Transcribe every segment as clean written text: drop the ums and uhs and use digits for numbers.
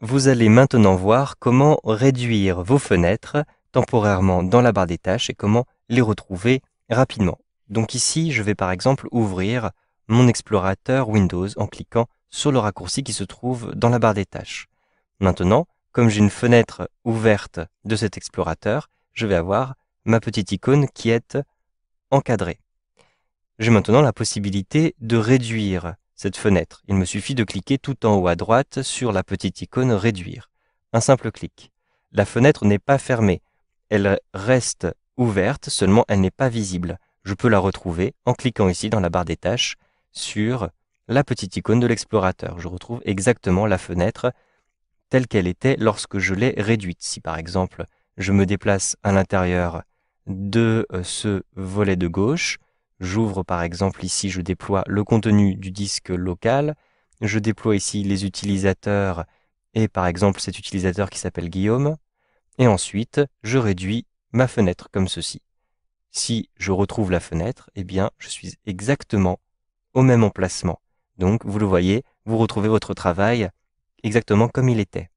Vous allez maintenant voir comment réduire vos fenêtres temporairement dans la barre des tâches et comment les retrouver rapidement. Donc ici, je vais par exemple ouvrir mon explorateur Windows en cliquant sur le raccourci qui se trouve dans la barre des tâches. Maintenant, comme j'ai une fenêtre ouverte de cet explorateur, je vais avoir ma petite icône qui est encadrée. J'ai maintenant la possibilité de réduire cette fenêtre. Il me suffit de cliquer tout en haut à droite sur la petite icône réduire. Un simple clic. La fenêtre n'est pas fermée. Elle reste ouverte, seulement elle n'est pas visible. Je peux la retrouver en cliquant ici dans la barre des tâches sur la petite icône de l'explorateur. Je retrouve exactement la fenêtre telle qu'elle était lorsque je l'ai réduite. Si par exemple je me déplace à l'intérieur de ce volet de gauche, j'ouvre par exemple ici, je déploie le contenu du disque local, je déploie ici les utilisateurs et par exemple cet utilisateur qui s'appelle Guillaume, et ensuite je réduis ma fenêtre comme ceci. Si je retrouve la fenêtre, eh bien je suis exactement au même emplacement. Donc vous le voyez, vous retrouvez votre travail exactement comme il était.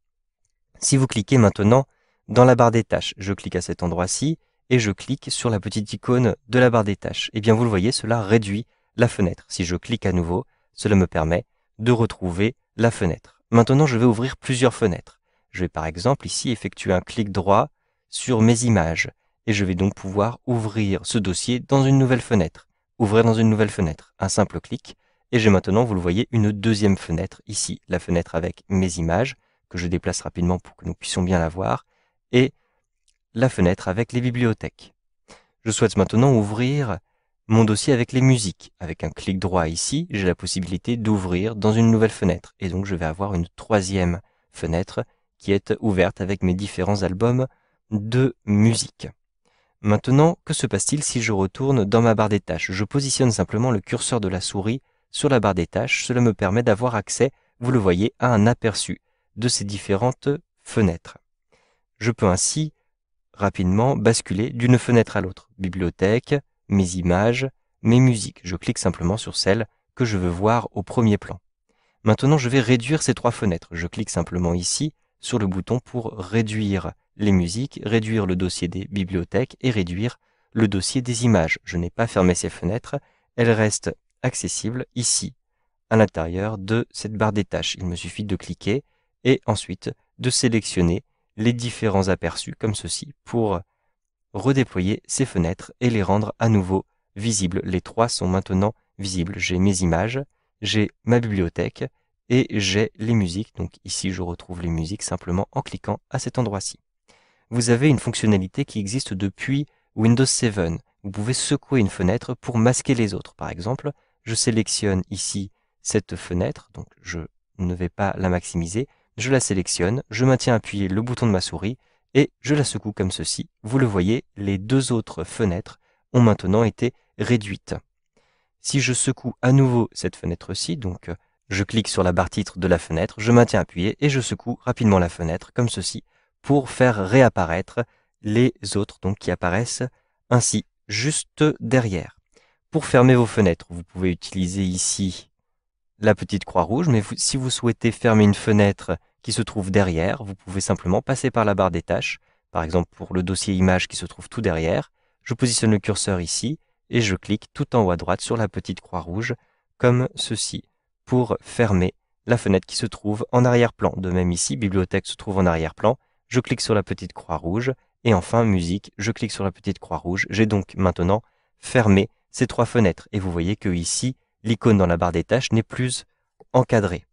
Si vous cliquez maintenant dans la barre des tâches, je clique à cet endroit-ci et je clique sur la petite icône de la barre des tâches. Et bien vous le voyez, cela réduit la fenêtre. Si je clique à nouveau, cela me permet de retrouver la fenêtre. Maintenant, je vais ouvrir plusieurs fenêtres. Je vais par exemple ici effectuer un clic droit sur mes images et je vais donc pouvoir ouvrir ce dossier dans une nouvelle fenêtre. Ouvrir dans une nouvelle fenêtre, un simple clic. Et j'ai maintenant, vous le voyez, une deuxième fenêtre ici, la fenêtre avec mes images, que je déplace rapidement pour que nous puissions bien la voir, et la fenêtre avec les bibliothèques. Je souhaite maintenant ouvrir mon dossier avec les musiques. Avec un clic droit ici, j'ai la possibilité d'ouvrir dans une nouvelle fenêtre. Et donc je vais avoir une troisième fenêtre qui est ouverte avec mes différents albums de musique. Maintenant, que se passe-t-il si je retourne dans ma barre des tâches? Je positionne simplement le curseur de la souris sur la barre des tâches. Cela me permet d'avoir accès, vous le voyez, à un aperçu de ces différentes fenêtres. Je peux ainsi rapidement basculer d'une fenêtre à l'autre. Bibliothèque, mes images, mes musiques. Je clique simplement sur celle que je veux voir au premier plan. Maintenant, je vais réduire ces trois fenêtres. Je clique simplement ici sur le bouton pour réduire les musiques, réduire le dossier des bibliothèques et réduire le dossier des images. Je n'ai pas fermé ces fenêtres. Elles restent accessibles ici, à l'intérieur de cette barre des tâches. Il me suffit de cliquer et ensuite de sélectionner les différents aperçus comme ceci pour redéployer ces fenêtres et les rendre à nouveau visibles. Les trois sont maintenant visibles. J'ai mes images, j'ai ma bibliothèque et j'ai les musiques. Donc ici, je retrouve les musiques simplement en cliquant à cet endroit-ci. Vous avez une fonctionnalité qui existe depuis Windows 7. Vous pouvez secouer une fenêtre pour masquer les autres. Par exemple, je sélectionne ici cette fenêtre, donc je ne vais pas la maximiser. Je la sélectionne, je maintiens appuyé le bouton de ma souris et je la secoue comme ceci. Vous le voyez, les deux autres fenêtres ont maintenant été réduites. Si je secoue à nouveau cette fenêtre-ci, donc je clique sur la barre titre de la fenêtre, je maintiens appuyé et je secoue rapidement la fenêtre comme ceci pour faire réapparaître les autres donc qui apparaissent ainsi juste derrière. Pour fermer vos fenêtres, vous pouvez utiliser ici la petite croix rouge, mais si vous souhaitez fermer une fenêtre qui se trouve derrière, vous pouvez simplement passer par la barre des tâches, par exemple pour le dossier image qui se trouve tout derrière, je positionne le curseur ici et je clique tout en haut à droite sur la petite croix rouge comme ceci pour fermer la fenêtre qui se trouve en arrière-plan. De même ici, bibliothèque se trouve en arrière-plan, je clique sur la petite croix rouge et enfin musique, je clique sur la petite croix rouge. J'ai donc maintenant fermé ces trois fenêtres et vous voyez que ici, l'icône dans la barre des tâches n'est plus encadrée.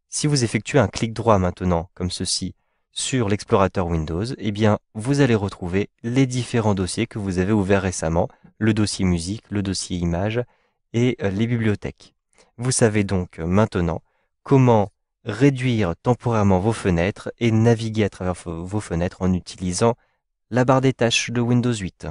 Si vous effectuez un clic droit maintenant, comme ceci, sur l'explorateur Windows, eh bien, vous allez retrouver les différents dossiers que vous avez ouverts récemment, le dossier musique, le dossier images et les bibliothèques. Vous savez donc maintenant comment réduire temporairement vos fenêtres et naviguer à travers vos fenêtres en utilisant la barre des tâches de Windows 8.